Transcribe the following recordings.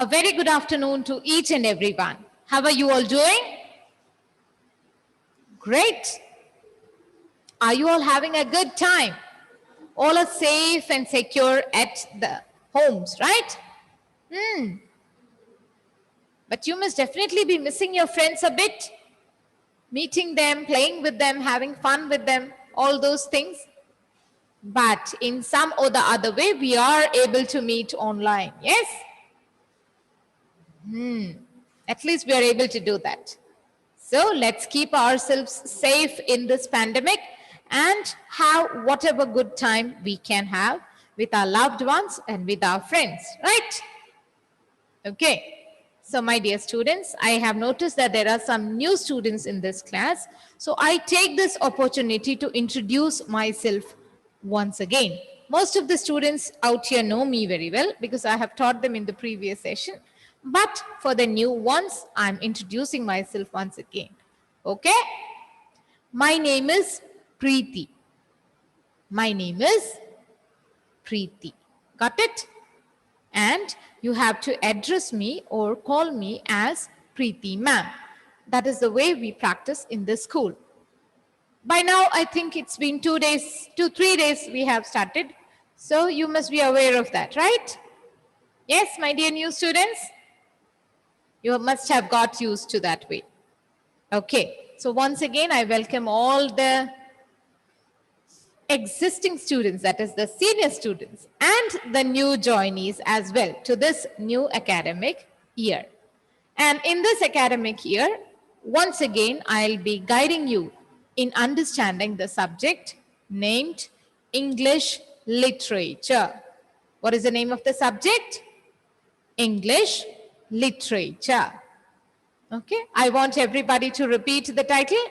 A very good afternoon to each and everyone. How are you all doing? Great. Are you all having a good time? All are safe and secure at the homes, right? But you must definitely be missing your friends a bit, meeting them, playing with them, having fun with them, all those things. But in some or the other way, we are able to meet online, yes? At least we are able to do that. So let's keep ourselves safe in this pandemic and have whatever good time we can have with our loved ones and with our friends, right? Okay. So my dear students, I have noticed that there are some new students in this class. So I take this opportunity to introduce myself once again. Most of the students out here know me very well because I have taught them in the previous session. But for the new ones, I'm introducing myself once again. Okay? My name is Preeti. My name is Preeti. Got it? And you have to address me or call me as Preeti ma'am. That is the way we practice in the school. By now, I think it's been 3 days we have started. So you must be aware of that, right? Yes, my dear new students? You must have got used to that way. Okay, so once again, I welcome all the existing students, that is the senior students, and the new joinees as well to this new academic year. And in this academic year, once again, I'll be guiding you in understanding the subject named English Literature. What is the name of the subject? English Literature. Okay, I want everybody to repeat the title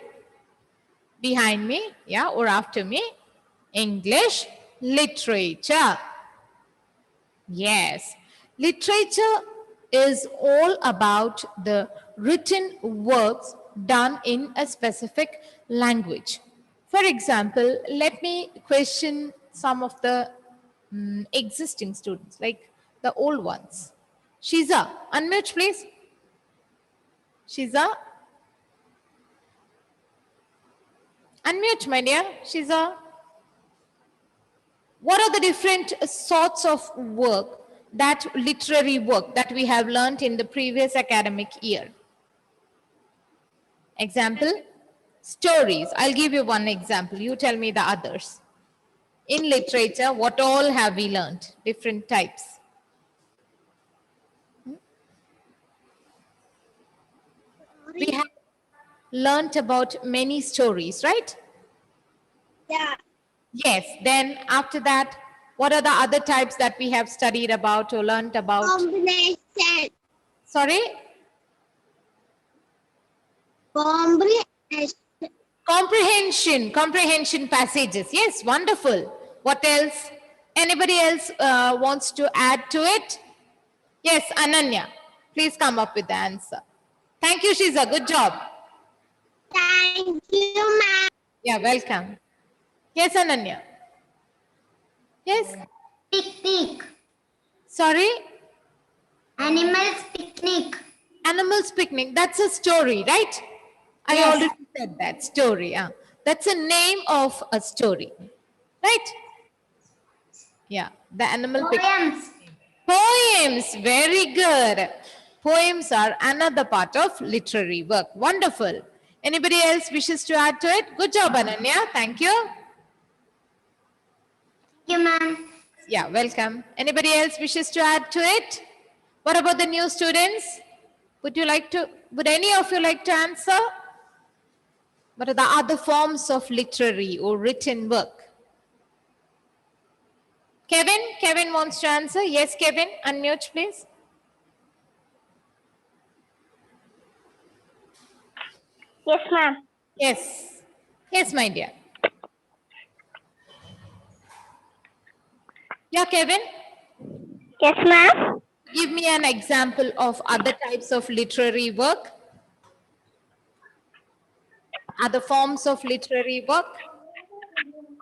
behind me, yeah, or after me. English Literature. Yes, literature is all about the written works done in a specific language. For example, let me question some of the existing students, like the old ones. Shiza, unmute please. Shiza. Unmute, my dear. Shiza. What are the different sorts of work, that literary work that we have learned in the previous academic year? Example, stories. I'll give you one example. You tell me the others. In literature, what all have we learned? Different types. We have learned about many stories, right? Yeah. Yes. Then after that, what are the other types that we have studied about or learned about? Combination. Sorry? Comprehension. Comprehension passages. Yes, wonderful. What else? Anybody else wants to add to it? Yes, Ananya, please come up with the answer. Thank you, Shiza. Good job. Thank you, ma'am. Yeah, welcome. Yes, Ananya. Yes. Picnic. Sorry? Animals picnic. Animals picnic. That's a story, right? I Yes. already said that story. That's a name of a story, right? Yeah, the animal picnic. Poems. Poems, very good. Poems are another part of literary work. Wonderful. Anybody else wishes to add to it? Good job, Ananya. Thank you. Thank you, ma'am. Yeah, welcome. Anybody else wishes to add to it? What about the new students? Would any of you like to answer? What are the other forms of literary or written work? Kevin wants to answer. Yes, Kevin, unmute please. Yes, ma'am. Yes. Yes, my dear. Yeah, Kevin, Yes, ma'am. give me an example of other types of literary work. Other forms of literary work.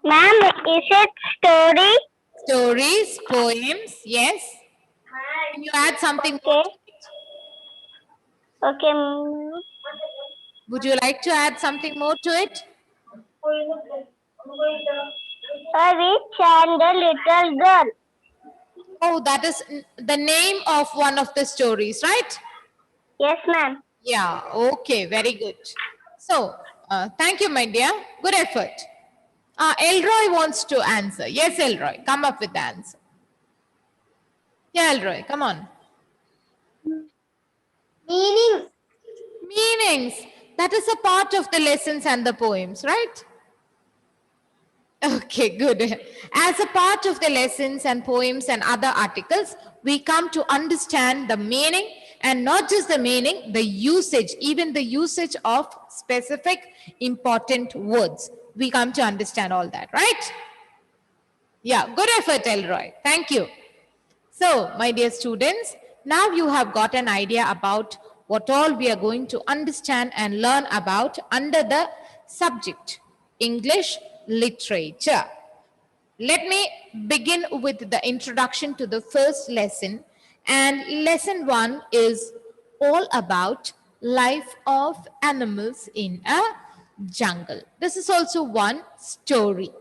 Ma'am, is it story? Stories, poems, yes. Can you add something more Okay. to Okay. Would you like to add something more to it? A witch and a little girl. Oh, that is the name of one of the stories, right? Yes, ma'am. Yeah, okay, very good. So, thank you, my dear. Good effort. Elroy wants to answer. Yes, Elroy, come up with the answer. Yeah, Elroy, come on. Meaning. Meanings. That is a part of the lessons and the poems, right? Okay, good. As a part of the lessons and poems and other articles, we come to understand the meaning and not just the meaning, the usage, even the usage of specific important words. We come to understand all that, right? Yeah, good effort, Elroy. Thank you. So, my dear students, now you have got an idea about what all we are going to understand and learn about under the subject English literature. Let me begin with the introduction to the first lesson. And lesson 1 is all about life of animals in a jungle. This is also one story.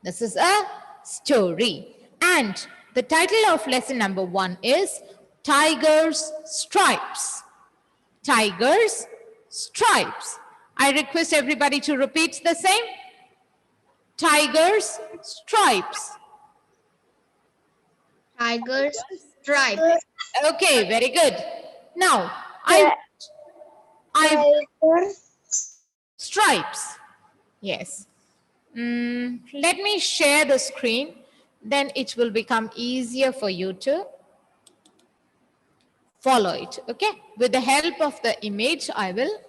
This is a story. And the title of lesson number 1 is Tiger's Stripes. Tiger's Stripes. I request everybody to repeat the same. Tiger's Stripes. Tiger's stripe. Okay, very good. Now, I stripes. Yes. Let me share the screen. Then it will become easier for you to follow it. Okay. With the help of the image, I will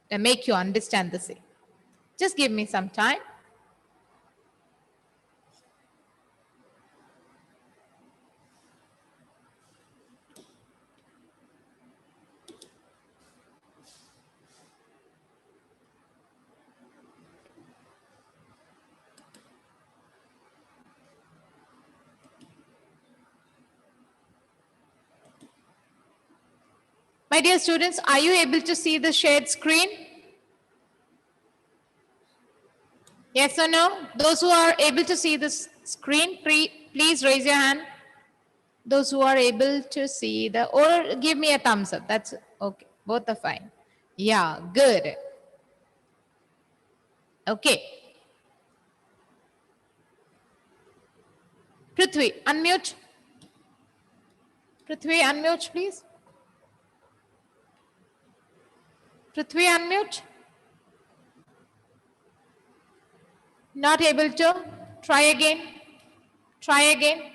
make you understand the same. Just give me some time. My dear students, are you able to see the shared screen? Yes or no? Those who are able to see the screen, please raise your hand. Those who are able to see the, or give me a thumbs up. That's okay. Both are fine. Yeah, good. Okay. Prithvi, unmute. Prithvi, unmute, please. Prithvi, unmute. Not able to? Try again. Try again.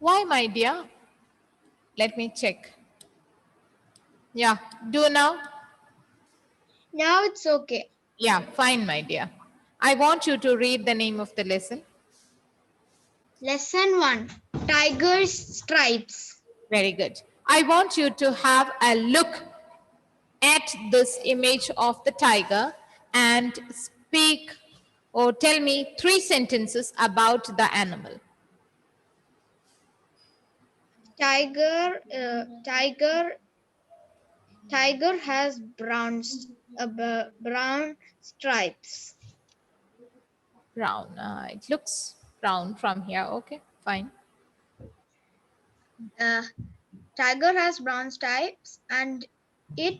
Why, my dear? Let me check. Yeah, do now. Now it's okay. Yeah, fine, my dear. I want you to read the name of the lesson. Lesson 1. Tiger's stripes. Very good. I want you to have a look at this image of the tiger and speak or tell me 3 sentences about the animal. Tiger has brown stripes. Brown. It looks brown from here. Okay, fine. Tiger has brown stripes and it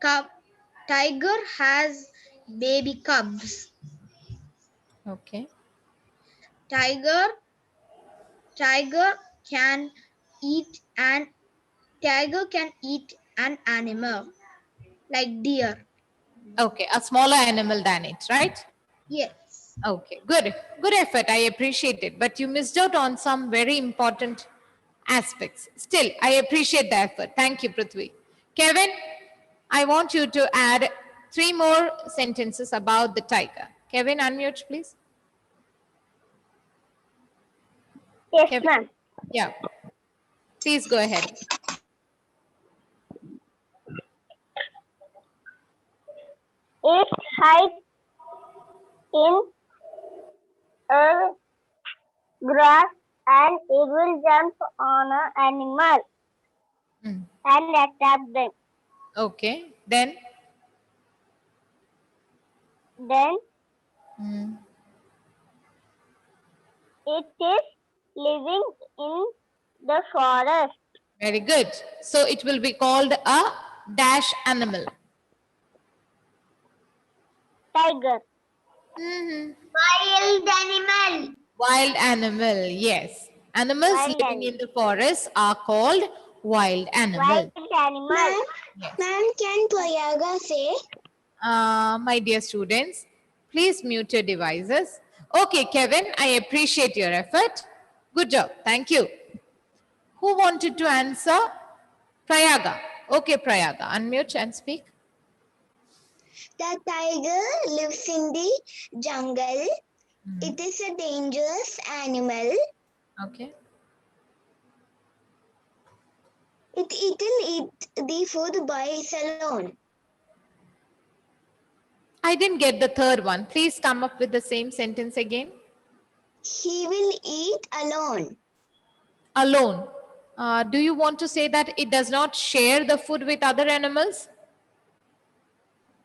cub. Tiger has baby cubs. Okay. Tiger can eat an animal like deer. Okay, a smaller animal than it, right? Yes. Okay, good. Good effort. I appreciate it. But you missed out on some very important aspects. Still, I appreciate the effort. Thank you, Prithvi. Kevin, I want you to add 3 more sentences about the tiger. Kevin, unmute, please. Yes, Kevin. ma'am. Yeah. Please go ahead. It hides in a grass and it will jump on an animal Hmm. and attack them. Okay. Then? Then Hmm. it is living in the forest. Very good. So it will be called a dash animal. Tiger. Mhm. Wild animal. Wild animal, yes. Animals Wild living in the forest are called wild animals. Wild animal. Yes. Ma'am, can Prayaga say? My dear students, please mute your devices. Okay, Kevin, I appreciate your effort. Good job. Thank you. Who wanted to answer? Prayaga. Okay, Prayaga, unmute and speak. The tiger lives in the jungle. It is a dangerous animal. Okay. It will eat the food by its alone. I didn't get the third one. Please come up with the same sentence again. He will eat alone. Alone. Do you want to say that it does not share the food with other animals?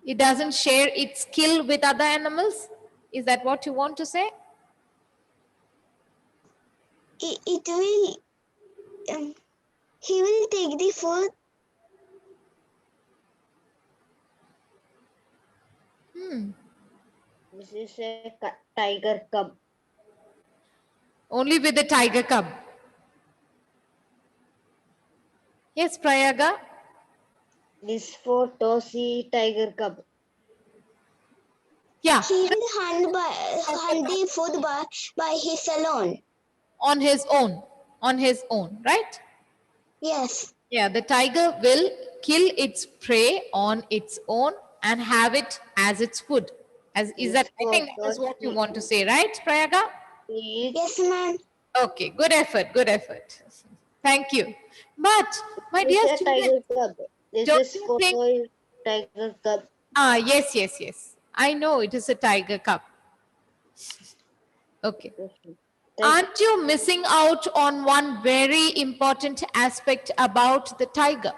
It doesn't share its skill with other animals? Is that what you want to say? It will. He will take the food. This is a tiger cub. Only with the tiger cub. Yes, Prayaga. This for Tosi tiger cub. Yeah, He will hunt the food by his alone. on his own. On his own, right? Yes. Yeah, the tiger will kill its prey on its own and have it as its food. Is that, I think that is what you want to say, right, Prayaga? Yes, ma'am. Okay, good effort, good effort. Thank you. But, my dear This is a tiger students, cub. This don't is you for think? tiger cub. Yes, yes, yes. I know it is a tiger cub. Okay. Aren't you missing out on one very important aspect about the tiger?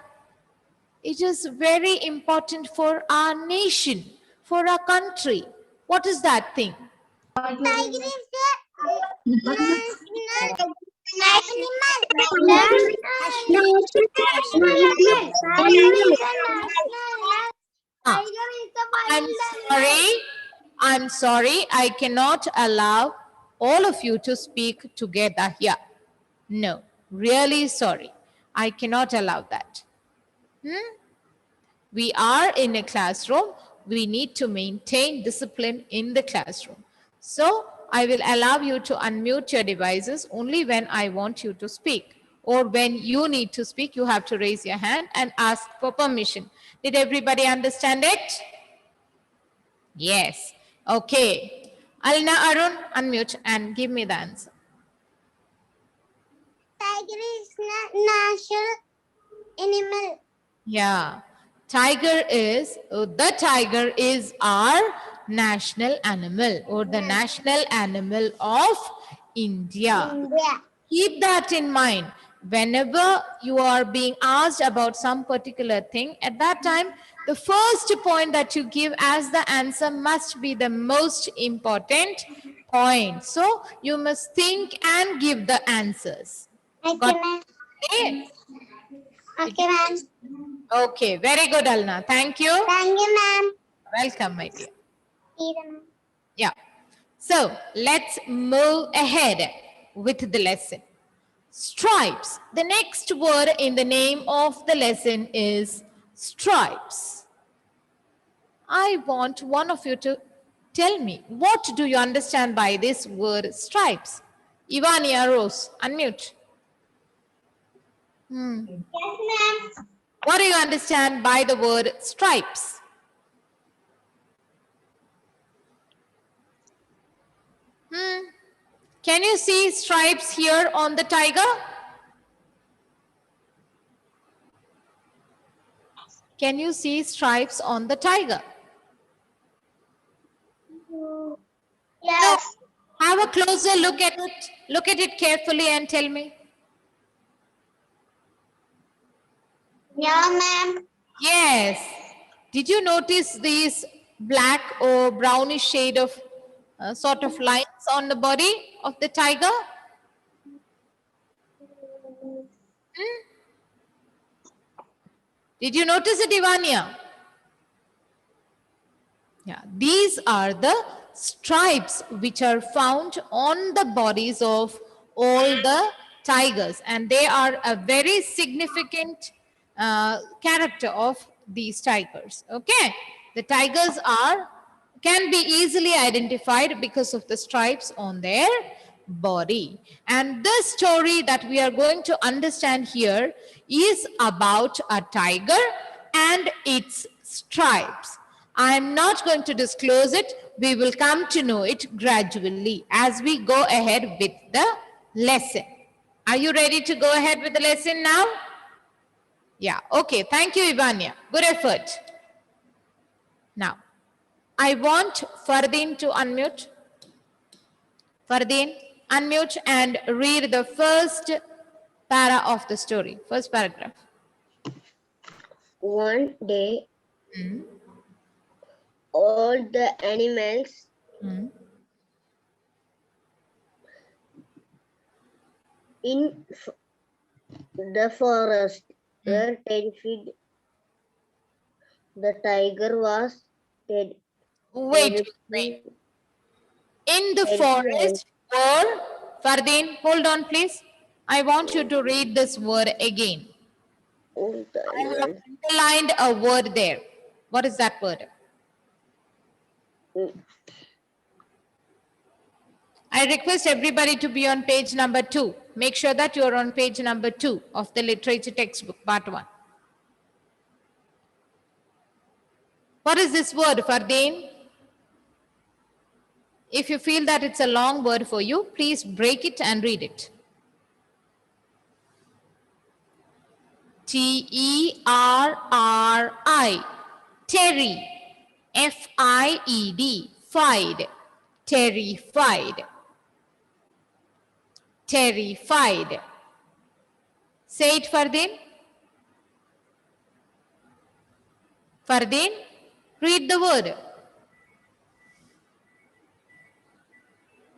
It is very important for our nation, for our country. What is that thing? Tiger is Ah, I'm sorry. I'm sorry. I cannot allow all of you to speak together here. No, really sorry. I cannot allow that. We are in a classroom. We need to maintain discipline in the classroom. So I will allow you to unmute your devices only when I want you to speak. Or when you need to speak, you have to raise your hand and ask for permission. Did everybody understand it? Yes. Okay. Alna Arun, unmute and give me the answer. Tiger is national animal. Yeah. The tiger is our national animal or the national animal of India. India. Keep that in mind. Whenever you are being asked about some particular thing, at that time, the first point that you give as the answer must be the most important point. So you must think and give the answers. Okay, Got ma'am. it? Okay, ma'am. Okay, very good, Alna. Thank you. Thank you, ma'am. Welcome, my dear. See you, ma'am. Yeah. So let's move ahead with the lesson. Stripes. The next word in the name of the lesson is stripes. I want one of you to tell me, what do you understand by this word stripes? Ivania Rose, unmute. Yes, ma'am. What do you understand by the word stripes? Can you see stripes here on the tiger? Can you see stripes on the tiger? Yes. Have a closer look at it. Look at it carefully and tell me. Yeah, ma'am. Yes. Did you notice these black or brownish shade of sort of lines on the body of the tiger? Did you notice it, Ivania? Yeah, these are the stripes which are found on the bodies of all the tigers, and they are a very significant character of these tigers. Okay, the tigers can be easily identified because of the stripes on their body. And this story that we are going to understand here is about a tiger and its stripes. I am not going to disclose it. We will come to know it gradually as we go ahead with the lesson. Are you ready to go ahead with the lesson now? Yeah, okay. Thank you, Ivania. Good effort. Now, I want Fardeen to unmute. Fardeen, unmute and read the first para of the story, first paragraph. One day, all the animals in the forest were terrified. The tiger was dead. Wait. In the forest were, Fardeen, hold on please. I want you to read this word again. I have underlined a word there. What is that word? I request everybody to be on page number 2. Make sure that you are on page number 2 of the literature textbook, part 1. What is this word, Fardeen? If you feel that it's a long word for you, please break it and read it. T-E-R-R-I. Terry. F-I-E-D. Fied. Terrified. Terrified. Say it, Fardeen. Fardeen, read the word.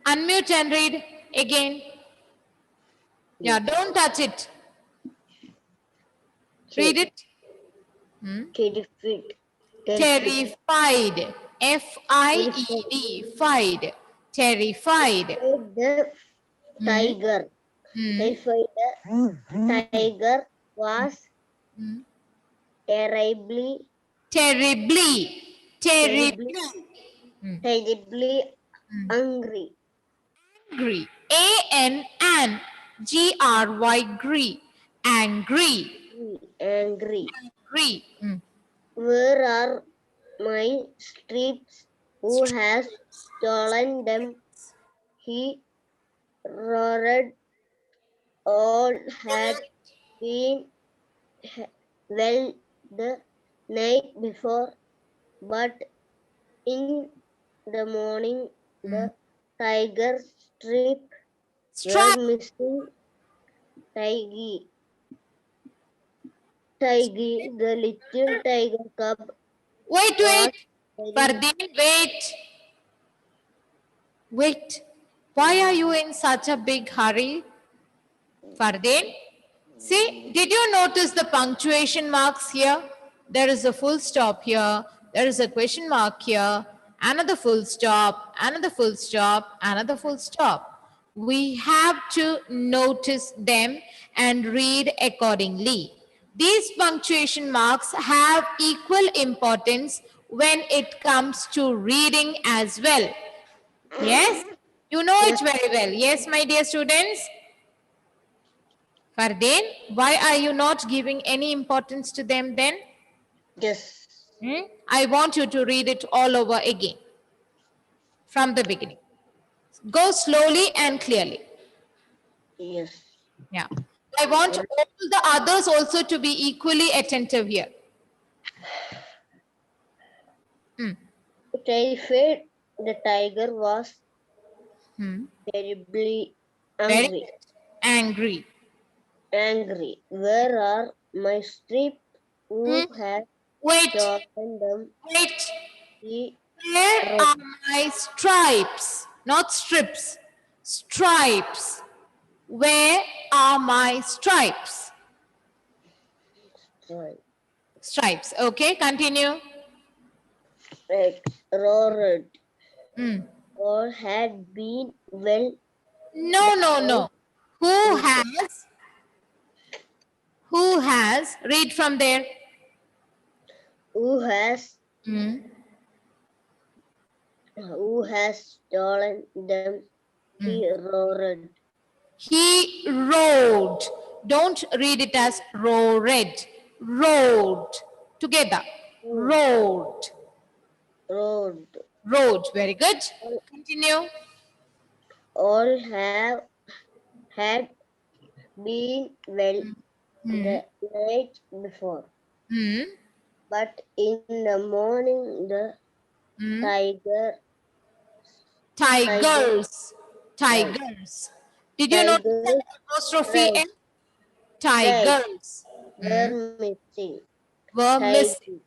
Unmute and read again. Yeah, don't touch it. Read it. Terrified. Terrified. F-I-E-D. Fied. Terrified. The tiger. Terrified. The tiger was terribly angry. Angry. A-N-N. G-R-Y. Angry. Angry. Angry. Where are my strips? Who has stolen them? He roared. All had been well the night before, but in the morning the tiger strip were missing. Tiggy, the little tiger cub. Wait. Fardeen, wait. Why are you in such a big hurry? Fardeen, see, did you notice the punctuation marks here? There is a full stop here. There is a question mark here. Another full stop, another full stop, another full stop. We have to notice them and read accordingly. These punctuation marks have equal importance when it comes to reading as well. Yes, you know it very well. Yes, my dear students. Fardeen, why are you not giving any importance to them then? Yes. I want you to read it all over again from the beginning. Go slowly and clearly. Yes. Yeah. I want all the others also to be equally attentive here. Terrified, the tiger was terribly Very angry. good. Angry. Angry. Where are my strips? Hmm. Who has Wait, stolen them? wait. He Where wrote. are my stripes? Not strips. Stripes. Where are my stripes? Right. Stripes. Okay, continue. Rex roared. Hmm. All had been well. No, no, no. Who has? Who has? Read from there. Who has Hmm. stolen them? He roared. He rode. Don't read it as roared. Rode. Together. Rode. Roared. Rode. Very good. Continue. All had been well the night before, Hmm. but in the morning the Hmm. tiger Tigers. right, Tigers. Did you notice that tigers apostrophe right, M? right Tigers. were missing. Were missing.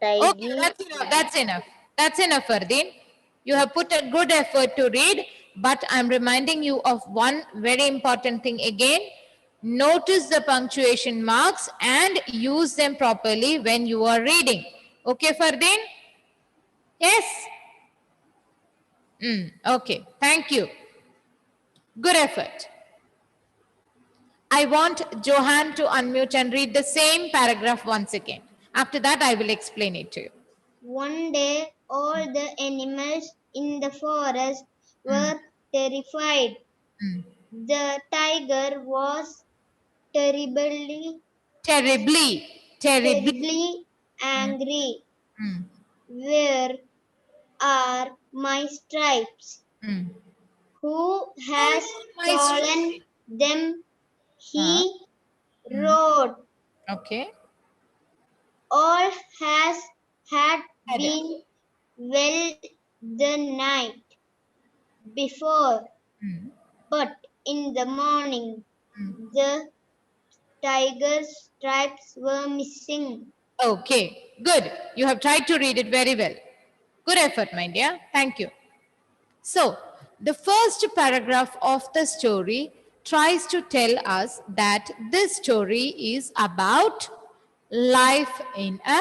Tiggy, Okay, tiggy, that's enough. That's enough. That's enough, Fardeen. You have put a good effort to read, but I'm reminding you of one very important thing again. Notice the punctuation marks and use them properly when you are reading. Okay, Fardeen? Yes? Okay, thank you. Good effort. I want Johan to unmute and read the same paragraph once again. After that, I will explain it to you. One day, all the animals in the forest were terrified. The tiger was terribly, Terribly, terribly. terribly angry. Hmm. Where are my stripes? Hmm. Who has My stolen them? Huh? He wrote. Okay. All has had Had it. been well the night before, but in the morning the tiger's stripes were missing. Okay, good. You have tried to read it very well. Good effort, my dear. Thank you. So, the first paragraph of the story tries to tell us that this story is about life in a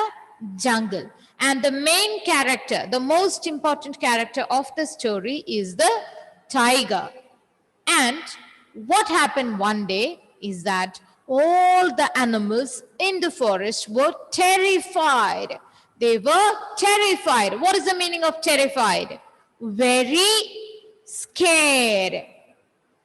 jungle. And the main character, the most important character of the story is the tiger. And what happened one day is that all the animals in the forest were terrified. They were terrified. What is the meaning of terrified? Very scared.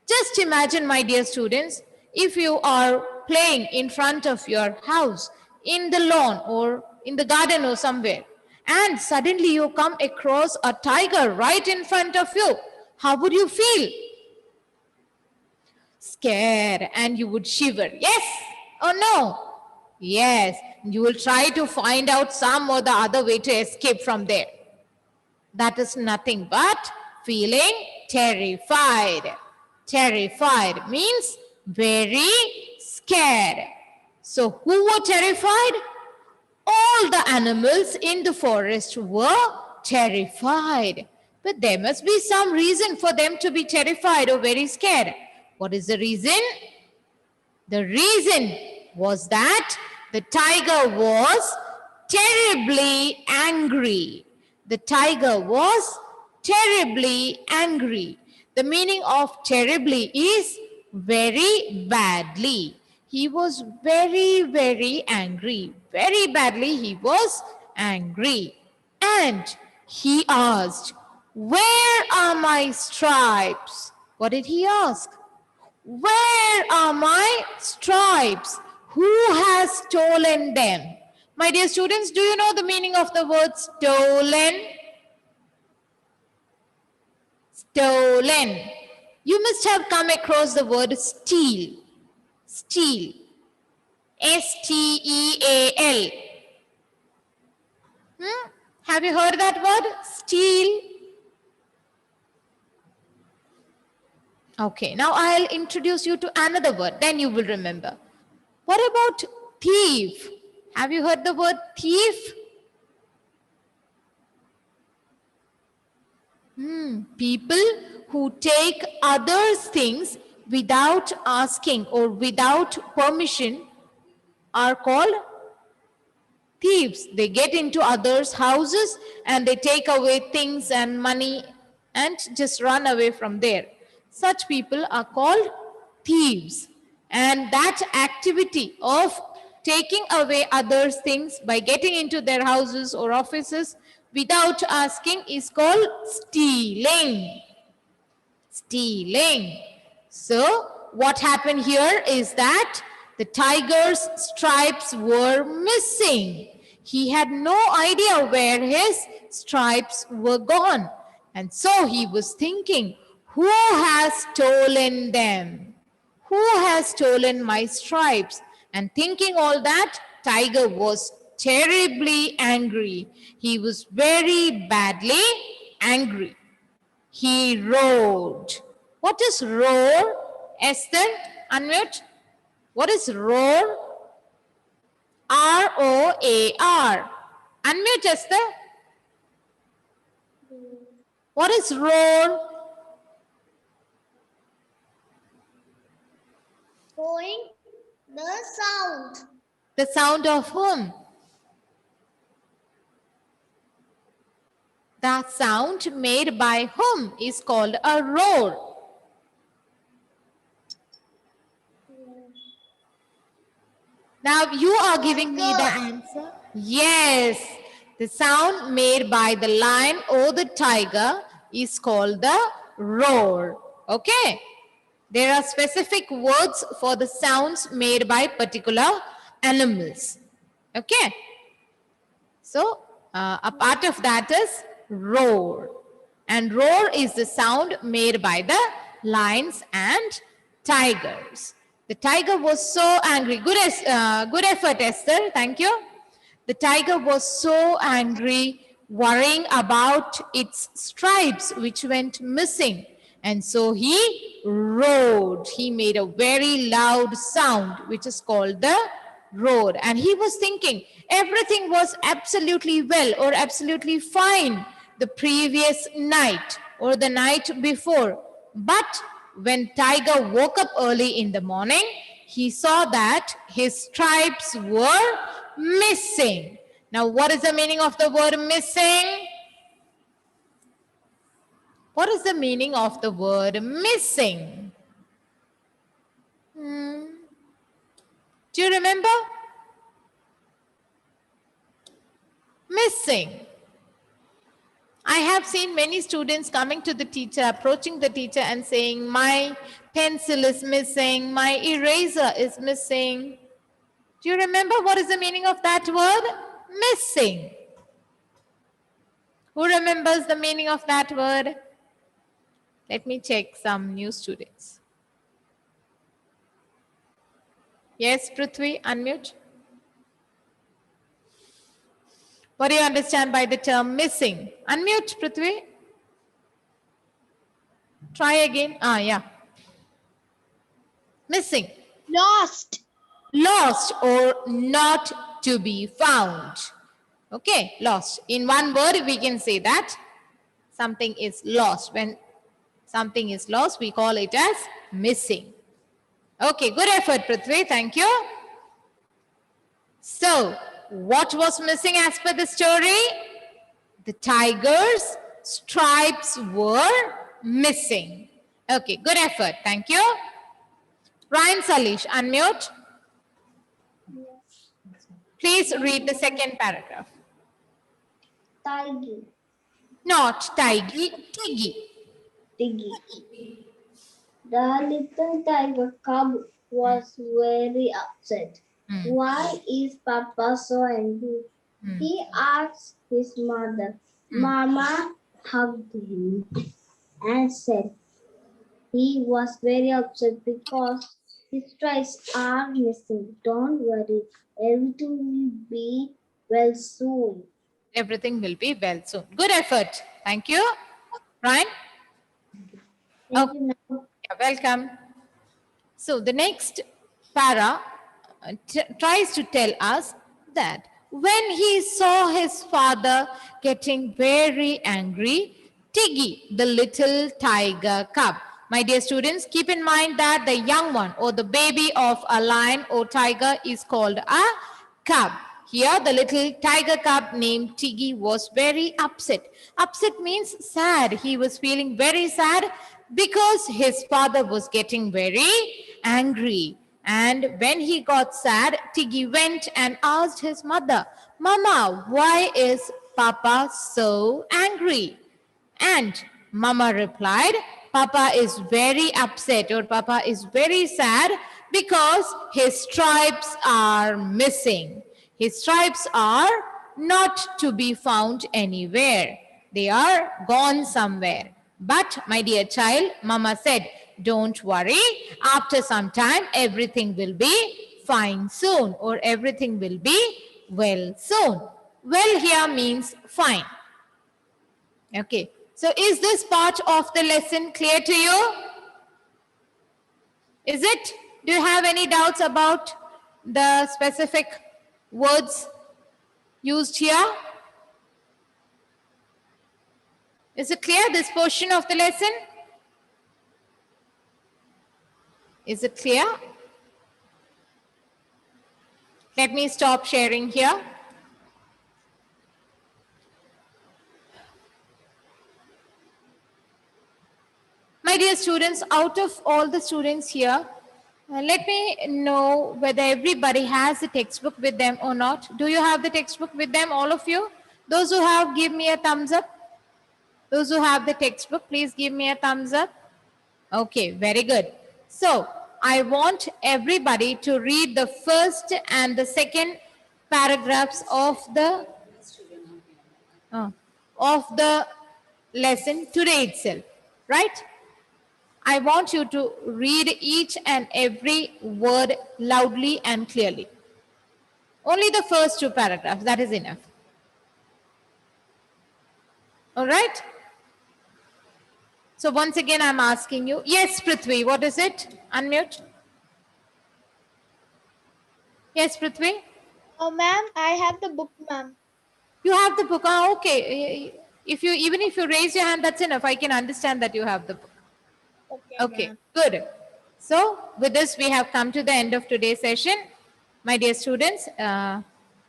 Just imagine, my dear students, if you are playing in front of your house, in the lawn or in the garden or somewhere, and suddenly you come across a tiger right in front of you. How would you feel? Scared, and you would shiver. Yes or no? Yes. You will try to find out some or the other way to escape from there. That is nothing but feeling terrified. Terrified means very scared. So who were terrified? All the animals in the forest were terrified. But there must be some reason for them to be terrified or very scared. What is the reason? The reason was that the tiger was terribly angry. The tiger was terribly angry. The meaning of terribly is very badly. He was very, very angry. Very badly, he was angry. And he asked, "Where are my stripes?" What did he ask? Where are my stripes? Who has stolen them? My dear students, do you know the meaning of the word stolen? Stolen. You must have come across the word steal. Steal. S-T-E-A-L. Have you heard that word? Steal. Okay, now I'll introduce you to another word, then you will remember. What about thief? Have you heard the word thief? People who take others' things without asking or without permission are called thieves. They get into others' houses and they take away things and money and just run away from there. Such people are called thieves. And that activity of taking away others' things by getting into their houses or offices without asking is called stealing. Stealing. So what happened here is that the tiger's stripes were missing. He had no idea where his stripes were gone. And so he was thinking, who has stolen them? Who has stolen my stripes? And thinking all that, tiger was terribly angry. He was very badly angry. He roared. What is roar? Esther, unmute. What is roar? R-O-A-R. Unmute, Esther. What is roar? Roaring the sound. The sound of whom? The sound made by whom is called a roar. Now you are giving me the answer. Yes, the sound made by the lion or the tiger is called the roar. Okay. There are specific words for the sounds made by particular animals. Okay. So a part of that is roar. And roar is the sound made by the lions and tigers. The tiger was so angry. Good effort, Esther. Thank you. The tiger was so angry, worrying about its stripes, which went missing. And so he roared. He made a very loud sound, which is called the roar. And he was thinking everything was absolutely well or absolutely fine the previous night or the night before. But when tiger woke up early in the morning, he saw that his stripes were missing. Now, what is the meaning of the word missing? What is the meaning of the word missing? Do you remember? Missing. I have seen many students coming to the teacher, approaching the teacher and saying, my pencil is missing, my eraser is missing. Do you remember what is the meaning of that word? Missing. Who remembers the meaning of that word? Let me check some new students. Yes, Prithvi, unmute. What do you understand by the term missing? Unmute, Prithvi. Try again. Yeah. Missing. Lost. Lost or not to be found. Okay, lost. In one word, we can say that something is lost. When something is lost, we call it as missing. Okay, good effort, Prithvi. Thank you. So, what was missing as per the story? The tiger's stripes were missing. Okay, good effort. Thank you. Ryan Salish, unmute. Please read the second paragraph. Tiger. Not Tiggy, Tiggy. Tiggy. The little tiger cub was very upset. Why is Papa so angry? He asked his mother. Mama hugged him and said he was very upset because his stripes are missing. Don't worry, everything will be well soon. Everything will be well soon. Good effort. Thank you. Ryan? Thank you, ma'am. You're welcome. So the next para tries to tell us that when he saw his father getting very angry, Tiggy, the little tiger cub. My dear students, keep in mind that the young one or the baby of a lion or tiger is called a cub. Here, the little tiger cub named Tiggy was very upset. Upset means sad. He was feeling very sad because his father was getting very angry. And when he got sad, Tiggy went and asked his mother, Mama, why is Papa so angry? And Mama replied, Papa is very upset or Papa is very sad because his stripes are missing. His stripes are not to be found anywhere. They are gone somewhere. But my dear child, Mama said, don't worry. After some time, everything will be fine soon or everything will be well soon. Well here means fine. Okay. So is this part of the lesson clear to you? Is it? Do you have any doubts about the specific words used here? Is it clear, this portion of the lesson? Is it clear? Let me stop sharing here. My dear students, out of all the students here, let me know whether everybody has the textbook with them or not. Do you have the textbook with them, all of you? Those who have, give me a thumbs up. Those who have the textbook, please give me a thumbs up. Okay, very good. So, I want everybody to read the first and the second paragraphs of the lesson today itself, right? I want you to read each and every word loudly and clearly. Only the first two paragraphs, that is enough. All right? So once again, I'm asking you. Yes, Prithvi, what is it? Unmute. Yes, Prithvi? Oh, ma'am, I have the book, ma'am. You have the book. Ah, okay. Even if you raise your hand, that's enough. I can understand that you have the book. Okay, good. So with this, we have come to the end of today's session. My dear students,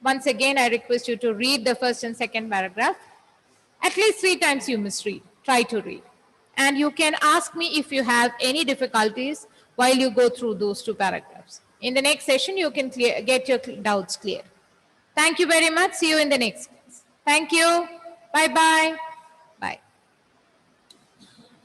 once again, I request you to read the first and second paragraph. At least 3 times you must read. Try to read. And you can ask me if you have any difficulties while you go through those 2 paragraphs. In the next session, you can get your doubts clear. Thank you very much. See you in the next class. Thank you. Bye-bye.